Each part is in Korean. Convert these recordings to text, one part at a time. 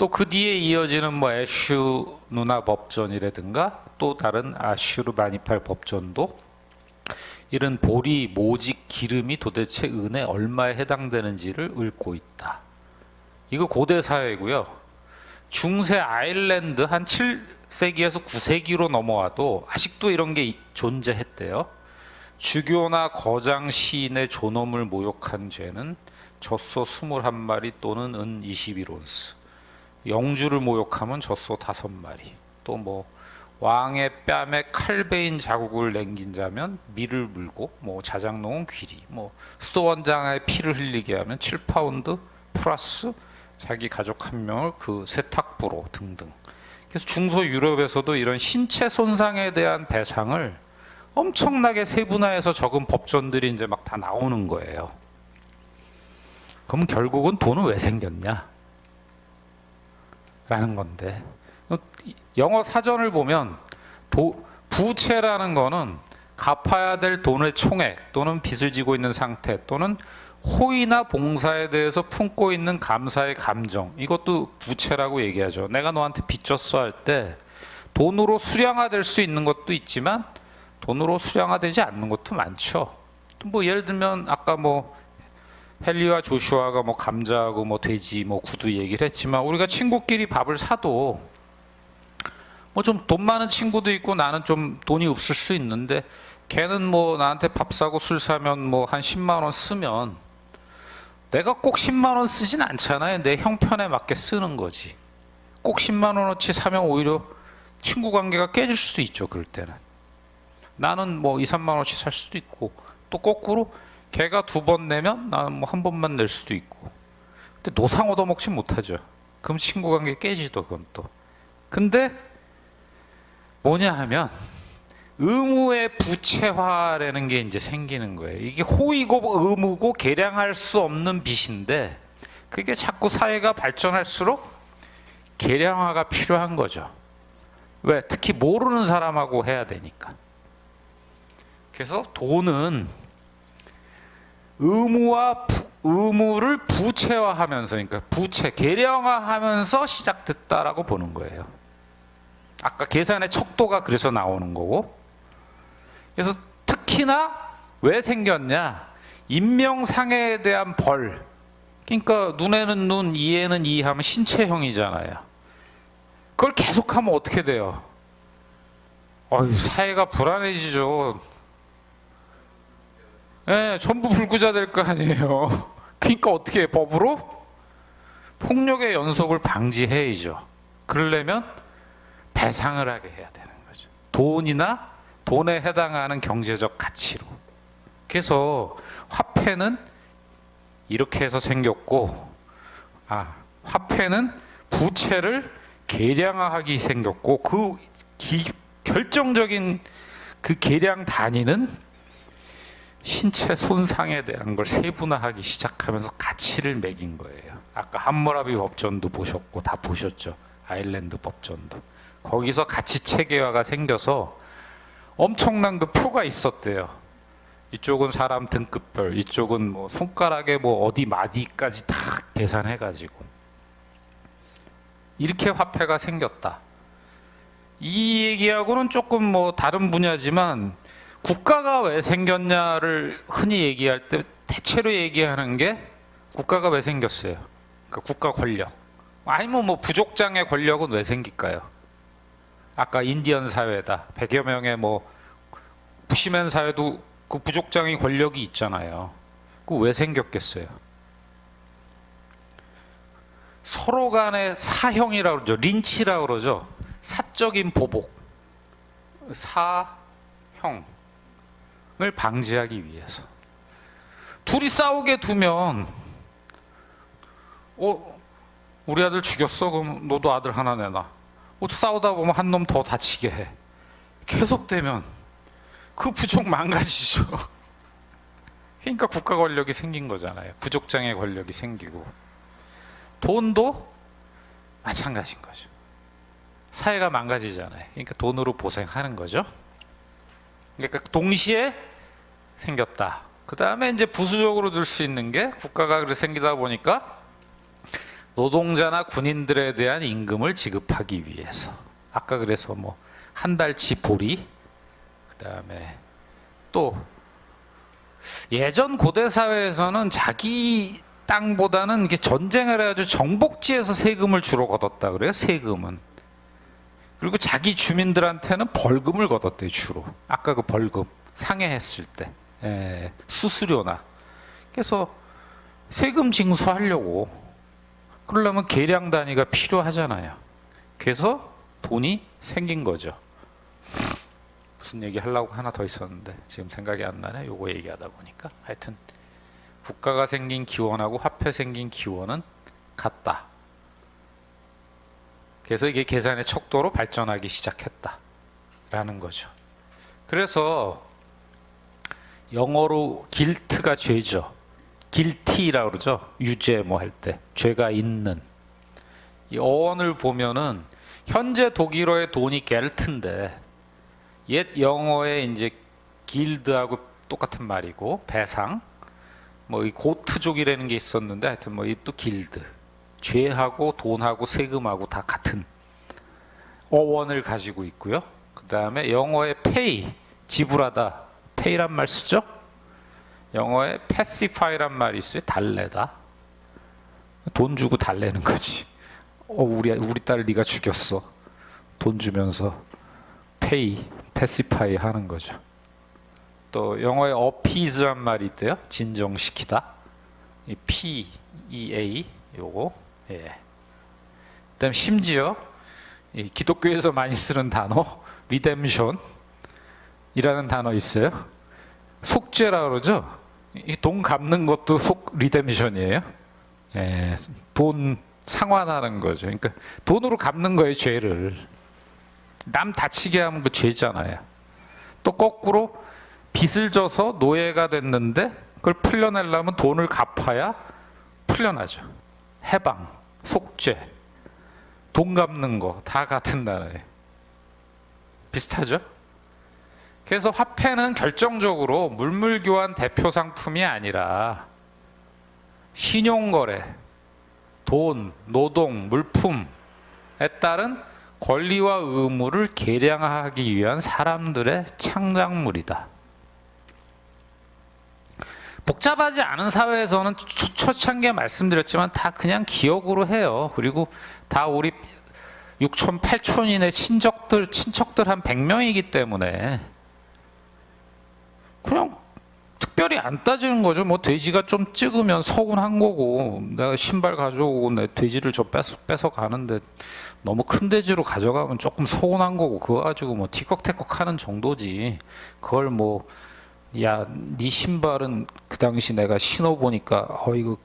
또 그 뒤에 이어지는 뭐 애슈 누나 법전이라든가 또 다른 아슈르바니팔 법전도 이런 보리, 모직, 기름이 도대체 은에 얼마에 해당되는지를 읊고 있다. 이거 고대 사회고요. 중세 아일랜드 한 7세기에서 9세기로 넘어와도 아직도 이런 게 존재했대요. 주교나 거장 시인의 존엄을 모욕한 죄는 젖소 21마리 또는 은 21온스, 영주를 모욕하면 젖소 5마리, 또 뭐 왕의 뺨에 칼베인 자국을 남긴 자면 미를 물고, 뭐 자장농은 귀리, 뭐 수도원장의 피를 흘리게 하면 7파운드 플러스 자기 가족 한 명을 그 세탁부로 등등. 그래서 중소 유럽에서도 이런 신체 손상에 대한 배상을 엄청나게 세분화해서 적은 법전들이 이제 막 다 나오는 거예요. 그럼 결국은 돈은 왜 생겼냐? 라는 건데, 영어 사전을 보면 부채라는 거는 갚아야 될 돈의 총액 또는 빚을 지고 있는 상태 또는 호의나 봉사에 대해서 품고 있는 감사의 감정, 이것도 부채라고 얘기하죠. 내가 너한테 빚 졌어 할 때 돈으로 수량화될 수 있는 것도 있지만 돈으로 수량화되지 않는 것도 많죠. 뭐 예를 들면 아까 뭐 헨리와 조슈아가 뭐 감자하고 뭐 돼지 뭐 구두 얘기를 했지만, 우리가 친구끼리 밥을 사도 뭐 좀 돈 많은 친구도 있고 나는 좀 돈이 없을 수 있는데, 걔는 뭐 나한테 밥 사고 술 사면 뭐 한 10만 원 쓰면 내가 꼭 10만 원 쓰진 않잖아요. 내 형편에 맞게 쓰는 거지. 꼭 10만 원어치 사면 오히려 친구 관계가 깨질 수도 있죠. 그럴 때는 나는 뭐 2, 3만 원어치 살 수도 있고, 또 거꾸로 걔가 2번 내면 나는 뭐 1번만 낼 수도 있고. 근데 노상 얻어먹지 못하죠. 그럼 친구 관계 깨지도. 그건 또 근데 뭐냐 하면 의무의 부채화라는 게 이제 생기는 거예요. 이게 호의고 의무고 계량할 수 없는 빚인데, 그게 자꾸 사회가 발전할수록 계량화가 필요한 거죠. 왜? 특히 모르는 사람하고 해야 되니까. 그래서 돈은 의무를 부채화하면서, 그러니까 부채 계량화하면서 시작됐다라고 보는 거예요. 아까 계산의 척도가 그래서 나오는 거고. 그래서 특히나 왜 생겼냐? 인명상해에 대한 벌. 그러니까 눈에는 눈, 이에는 이 하면 신체형이잖아요. 그걸 계속하면 어떻게 돼요? 사회가 불안해지죠. 네, 전부 불구자 될 거 아니에요. 그러니까 어떻게 해? 법으로 폭력의 연속을 방지해야죠. 그러려면 배상을 하게 해야 되는 거죠. 돈이나 돈에 해당하는 경제적 가치로. 그래서 화폐는 이렇게 해서 생겼고, 화폐는 부채를 계량화하기 생겼고, 그 결정적인 그 계량 단위는 신체 손상에 대한 걸 세분화하기 시작하면서 가치를 매긴 거예요. 아까 함무라비 법전도 보셨고 다 보셨죠. 아일랜드 법전도. 거기서 가치 체계화가 생겨서 엄청난 그 표가 있었대요. 이쪽은 사람 등급별, 이쪽은 뭐 손가락에 뭐 어디 마디까지 다 계산해가지고 이렇게 화폐가 생겼다. 이 얘기하고는 조금 뭐 다른 분야지만, 국가가 왜 생겼냐를 흔히 얘기할 때 대체로 얘기하는 게 국가가 왜 생겼어요? 그러니까 국가 권력. 아니면 뭐 부족장의 권력은 왜 생길까요? 아까 인디언 사회다, 100여 명의 뭐 부시맨 사회도 그 부족장의 권력이 있잖아요. 그 왜 생겼겠어요? 서로 간의 사형이라고 그러죠. 린치라고 그러죠. 사적인 보복, 사형을 방지하기 위해서. 둘이 싸우게 두면 우리 아들 죽였어? 그럼 너도 아들 하나 내놔. 싸우다 보면 한 놈 더 다치게 해. 계속되면 그 부족 망가지죠. 그러니까 국가 권력이 생긴 거잖아요. 부족장의 권력이 생기고. 돈도 마찬가지인 거죠. 사회가 망가지잖아요. 그러니까 돈으로 보생하는 거죠. 그러니까 동시에 생겼다. 그 다음에 이제 부수적으로 들 수 있는 게, 국가가 그렇게 생기다 보니까 노동자나 군인들에 대한 임금을 지급하기 위해서. 아까 그래서 뭐 한 달치 보리, 그다음에 또 예전 고대 사회에서는 자기 땅보다는 이게 전쟁을 해가지고 정복지에서 세금을 주로 걷었다 그래요. 세금은. 그리고 자기 주민들한테는 벌금을 걷었대요. 주로. 아까 그 벌금 상해했을 때 수수료나. 그래서 세금 징수하려고 그러려면 계량 단위가 필요하잖아요. 그래서 돈이 생긴 거죠. 무슨 얘기 하려고 하나 더 있었는데 지금 생각이 안 나네. 요거 얘기하다 보니까. 하여튼 국가가 생긴 기원하고 화폐 생긴 기원은 같다. 그래서 이게 계산의 척도로 발전하기 시작했다라는 거죠. 그래서 영어로 guilt가 죄죠. guilty라고 그러죠. 유죄 뭐 할 때 죄가 있는. 이 어원을 보면은 현재 독일어의 돈이 겔트인데 옛 영어의 이제 길드하고 똑같은 말이고 배상. 뭐 이 고트족이라는 게 있었는데 하여튼 뭐 이 또 길드. 죄하고 돈하고 세금하고 다 같은 어원을 가지고 있고요. 그 다음에 영어의 pay, 지불하다, pay란 말 쓰죠. 영어에 pacify란 말이 있어요. 달래다. 돈 주고 달래는 거지. 우리 딸 네가 죽였어. 돈 주면서 pay, pacify 하는 거죠. 또 영어에 appease란 말이 있대요. 진정시키다. 이 PEA 요거. 예. 그다음 심지어 이 기독교에서 많이 쓰는 단어 redemption이라는 단어 있어요. 속죄라 그러죠. 이 돈 갚는 것도 redemption이에요. 예, 돈 상환하는 거죠. 그러니까 돈으로 갚는 거예요, 죄를. 남 다치게 하면 그 죄잖아요. 또 거꾸로 빚을 져서 노예가 됐는데 그걸 풀려내려면 돈을 갚아야 풀려나죠. 해방, 속죄, 돈 갚는 거 다 같은 단어예요. 비슷하죠? 그래서 화폐는 결정적으로 물물교환 대표 상품이 아니라 신용거래, 돈, 노동, 물품에 따른 권리와 의무를 계량하기 위한 사람들의 창작물이다. 복잡하지 않은 사회에서는 초창기에 말씀드렸지만 다 그냥 기억으로 해요. 그리고 다 우리 6촌, 8촌인의 친척들 한 100명이기 때문에 그냥 특별히 안 따지는 거죠. 뭐 돼지가 좀 찍으면 서운한 거고, 내가 신발 가져오고 내 돼지를 뺏어 가는데 너무 큰 돼지로 가져가면 조금 서운한 거고, 그거 가지고 뭐 티격태격 하는 정도지. 그걸 뭐, 야, 네 신발은 그 당시 내가 신어보니까 이거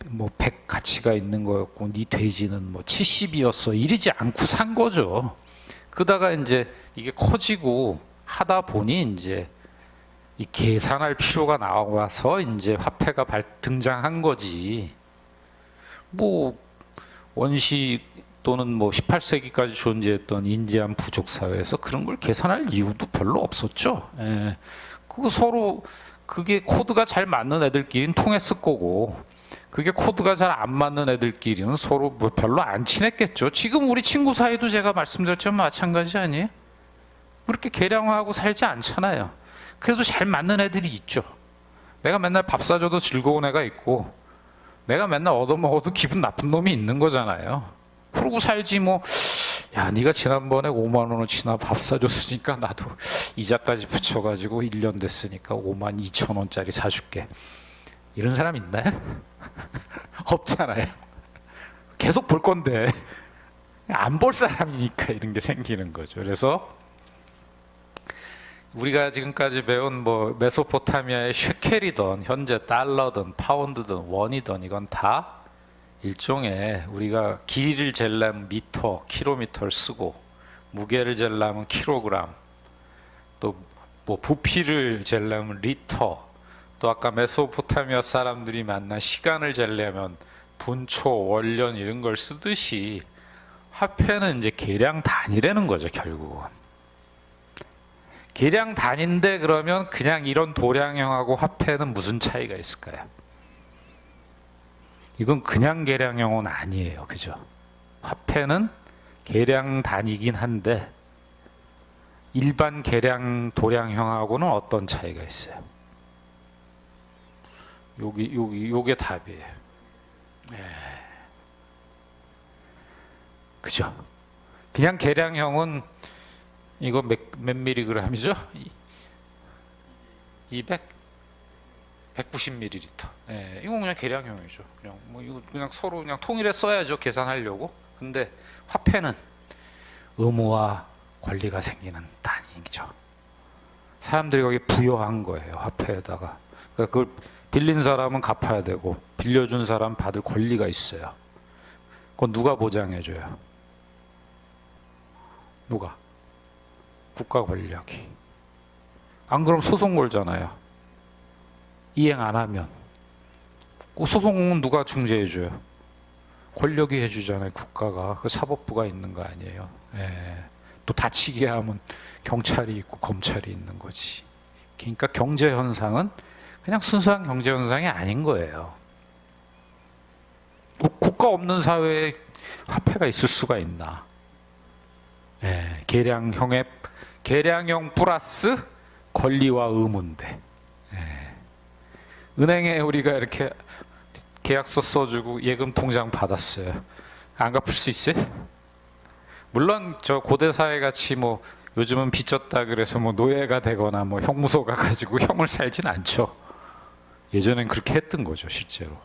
뭐 100 가치가 있는 거였고 네 돼지는 뭐 70이었어 이러지 않고 산 거죠. 그러다가 이제 이게 커지고 하다 보니 이제 이 계산할 필요가 나와서 이제 화폐가 등장한 거지. 뭐 원시 또는 뭐 18세기까지 존재했던 인디안 부족 사회에서 그런 걸 계산할 이유도 별로 없었죠. 예. 그거 서로 그게 코드가 잘 맞는 애들끼리는 통했을 거고, 그게 코드가 잘 안 맞는 애들끼리는 서로 뭐 별로 안 친했겠죠. 지금 우리 친구 사이도 제가 말씀드렸지만 마찬가지 아니에요? 그렇게 계량화하고 살지 않잖아요. 그래도 잘 맞는 애들이 있죠. 내가 맨날 밥 사줘도 즐거운 애가 있고, 내가 맨날 얻어먹어도 기분 나쁜 놈이 있는 거잖아요. 그러고 살지 뭐. 야, 네가 지난번에 5만 원어치나 밥 사줬으니까 나도 이자까지 붙여가지고 1년 됐으니까 5만 2천 원짜리 사줄게. 이런 사람 있나요? 없잖아요. 계속 볼 건데 안 볼 사람이니까 이런 게 생기는 거죠. 그래서 우리가 지금까지 배운 뭐 메소포타미아의 쉐켈이든 현재 달러든 파운드든 원이든 이건 다 일종의 우리가 길이를 재려면 미터, 킬로미터를 쓰고 무게를 재려면 킬로그램, 또 뭐 부피를 재려면 리터, 또 아까 메소포타미아 사람들이 만난 시간을 재려면 분초, 월년 이런 걸 쓰듯이 화폐는 이제 계량 단위라는 거죠. 결국은 계량 단위인데 그러면 그냥 이런 도량형하고 화폐는 무슨 차이가 있을까요? 이건 그냥 계량형은 아니에요. 그죠? 화폐는 계량 단위긴 한데 일반 계량 도량형하고는 어떤 차이가 있어요? 요게 답이에요. 그죠? 그냥 계량형은 이거 몇 미리그램이죠? 200? 190ml. 이건 그냥 계량형이죠. 그냥 뭐 이거 그냥 서로 그냥 통일해 써야죠. 계산하려고. 근데 화폐는 의무와 권리가 생기는 단위이죠. 사람들이 거기 부여한 거예요. 화폐에다가. 그러니까 그걸 빌린 사람은 갚아야 되고 빌려준 사람 받을 권리가 있어요. 그건 누가 보장해줘요? 누가? 국가 권력이. 안 그럼 소송 걸잖아요. 이행 안 하면. 그 소송은 누가 중재해줘요? 권력이 해주잖아요. 국가가. 그 사법부가 있는 거 아니에요. 또 다치게 하면 경찰이 있고 검찰이 있는 거지. 그러니까 경제 현상은 그냥 순수한 경제 현상이 아닌 거예요. 국가 없는 사회에 화폐가 있을 수가 있나? 계량형 플러스 권리와 의무인데. 은행에 우리가 이렇게 계약서 써주고 예금 통장 받았어요. 안 갚을 수 있어요? 물론 저 고대 사회 같이 뭐 요즘은 빚졌다 그래서 뭐 노예가 되거나 뭐 형무소 가가지고 형을 살진 않죠. 예전엔 그렇게 했던 거죠, 실제로.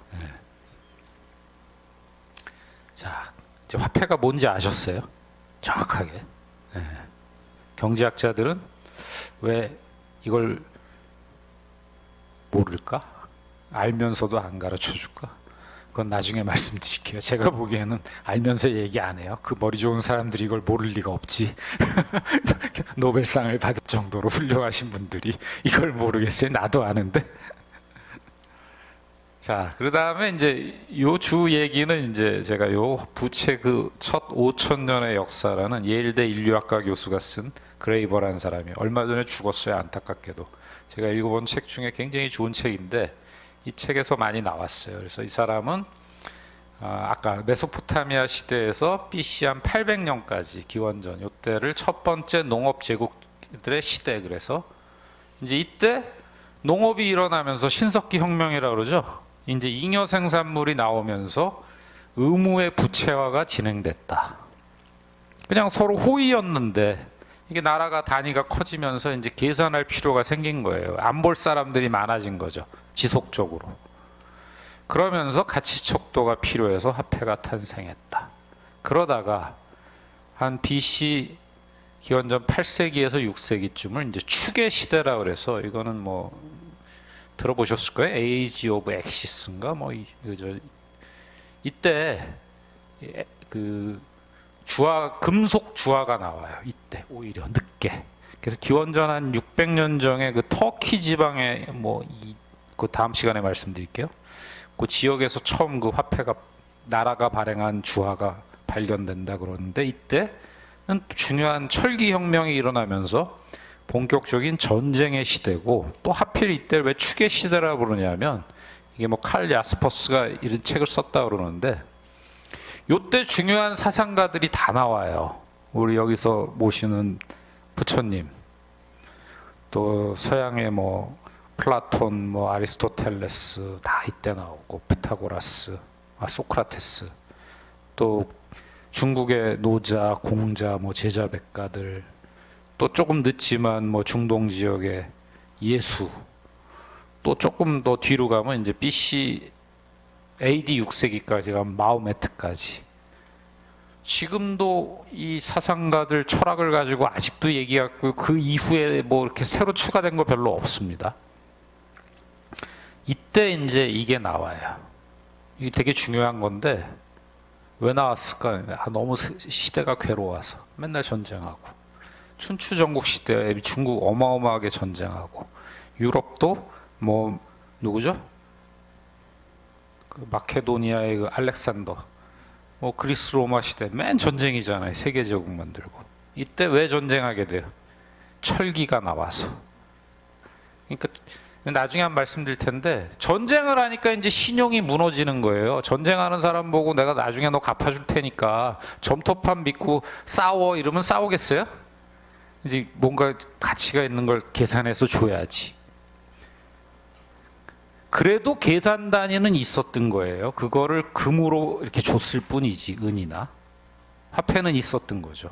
자, 이제 화폐가 뭔지 아셨어요? 정확하게. 경제학자들은 왜 이걸 모를까? 알면서도 안 가르쳐 줄까? 그건 나중에 말씀드릴게요. 제가 보기에는 알면서 얘기 안 해요. 그 머리 좋은 사람들이 이걸 모를 리가 없지. 노벨상을 받을 정도로 훌륭하신 분들이 이걸 모르겠어요. 나도 아는데. 자, 그 다음에 이제 요 주 얘기는 이제 제가 요 부채 그 첫 5,000년의 역사라는 예일대 인류학과 교수가 쓴 그레이버라는 사람이 얼마 전에 죽었어요. 안타깝게도. 제가 읽어본 책 중에 굉장히 좋은 책인데 이 책에서 많이 나왔어요. 그래서 이 사람은 아까 메소포타미아 시대에서 BC 한 800년까지 기원전 요때를 첫 번째 농업 제국들의 시대. 그래서 이제 이때 농업이 일어나면서 신석기 혁명이라고 그러죠. 이제 잉여 생산물이 나오면서 의무의 부채화가 진행됐다. 그냥 서로 호의였는데 이게 나라가 단위가 커지면서 이제 계산할 필요가 생긴 거예요. 안 볼 사람들이 많아진 거죠. 지속적으로. 그러면서 가치 척도가 필요해서 화폐가 탄생했다. 그러다가 한 BC 기원전 8세기에서 6세기쯤을 이제 추계 시대라고 그래서 이거는 뭐 들어보셨을 거예요. Age of Axis인가 뭐 이때 그 금속 주화가 나와요. 이때 오히려 늦게. 그래서 기원전 한 600년 전에 그 터키 지방에 그 다음 시간에 말씀드릴게요. 그 지역에서 처음 그 화폐가 나라가 발행한 주화가 발견된다 그러는데 이때는 중요한 철기 혁명이 일어나면서 본격적인 전쟁의 시대고 또 하필 이때를 왜 추계 시대라고 그러냐면 이게 뭐 칼 야스퍼스가 이런 책을 썼다 그러는데 요때 중요한 사상가들이 다 나와요. 우리 여기서 모시는 부처님, 또 서양의 뭐 플라톤, 뭐 아리스토텔레스 다 이때 나오고 피타고라스, 소크라테스, 또 중국의 노자, 공자, 뭐 제자백가들, 또 조금 늦지만 뭐 중동 지역의 예수, 또 조금 더 뒤로 가면 이제 BC AD 6세기까지 가면 마호메트까지. 지금도 이 사상가들 철학을 가지고 아직도 얘기하고 그 이후에 뭐 이렇게 새로 추가된 거 별로 없습니다. 이때 이제 이게 나와요. 이게 되게 중요한 건데 왜 나왔을까? 너무 시대가 괴로워서 맨날 전쟁하고 춘추 전국 시대에 중국 어마어마하게 전쟁하고 유럽도 뭐 누구죠? 그 마케도니아의 그 알렉산더, 뭐 그리스 로마 시대 맨 전쟁이잖아요. 세계 제국 만들고. 이때 왜 전쟁하게 돼요? 철기가 나와서. 그러니까 나중에 한 말씀드릴 텐데 전쟁을 하니까 이제 신용이 무너지는 거예요. 전쟁하는 사람 보고 내가 나중에 너 갚아줄 테니까 점토판 믿고 싸워 이러면 싸우겠어요? 이제 뭔가 가치가 있는 걸 계산해서 줘야지. 그래도 계산 단위는 있었던 거예요. 그거를 금으로 이렇게 줬을 뿐이지, 은이나. 화폐는 있었던 거죠.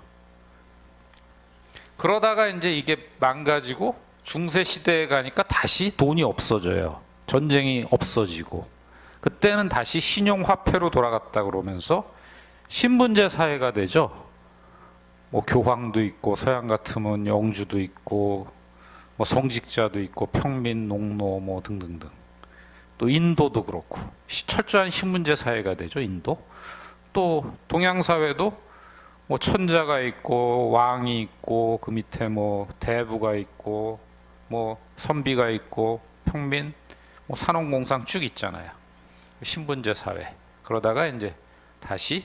그러다가 이제 이게 망가지고 중세 시대에 가니까 다시 돈이 없어져요. 전쟁이 없어지고. 그때는 다시 신용 화폐로 돌아갔다 그러면서 신분제 사회가 되죠. 뭐 교황도 있고 서양 같으면 영주도 있고 뭐 성직자도 있고 평민, 농노 뭐 등등등. 또 인도도 그렇고 철저한 신분제 사회가 되죠. 인도. 또 동양 사회도 뭐 천자가 있고 왕이 있고 그 밑에 뭐 대부가 있고 뭐 선비가 있고 평민, 뭐 산업공상 쭉 있잖아요. 신분제 사회. 그러다가 이제 다시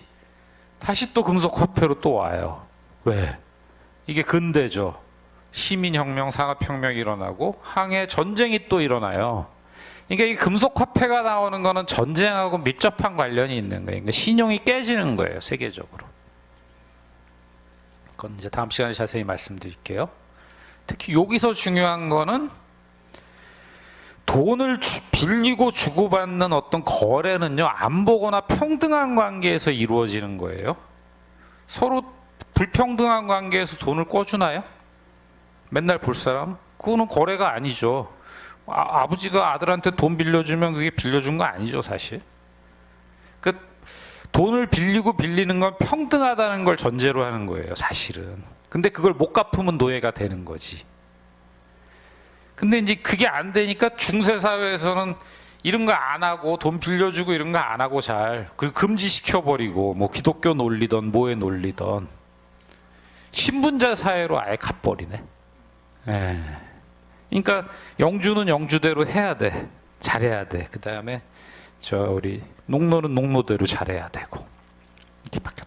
또 금속 화폐로 또 와요. 왜? 이게 근대죠. 시민혁명, 산업혁명이 일어나고 항해 전쟁이 또 일어나요. 그러니까 이 금속 화폐가 나오는 거는 전쟁하고 밀접한 관련이 있는 거예요. 그러니까 신용이 깨지는 거예요, 세계적으로. 그건 이제 다음 시간에 자세히 말씀드릴게요. 특히 여기서 중요한 거는 돈을 빌리고 주고받는 어떤 거래는요, 안 보거나 평등한 관계에서 이루어지는 거예요. 서로 불평등한 관계에서 돈을 꿔주나요? 맨날 볼 사람? 그거는 거래가 아니죠. 아버지가 아들한테 돈 빌려주면 그게 빌려준 거 아니죠, 사실. 그 돈을 빌리고 빌리는 건 평등하다는 걸 전제로 하는 거예요, 사실은. 근데 그걸 못 갚으면 노예가 되는 거지. 근데 이제 그게 안 되니까 중세 사회에서는 이런 거 안 하고 돈 빌려주고 이런 거 안 하고 잘 그 금지시켜 버리고 뭐 기독교 논리던 뭐에 논리던 신분제 사회로 아예 가버리네. 예. 그러니까 영주는 영주대로 해야 돼. 잘해야 돼. 그 다음에 우리 농노는 농노대로 잘해야 되고 이렇게 바뀌었어요.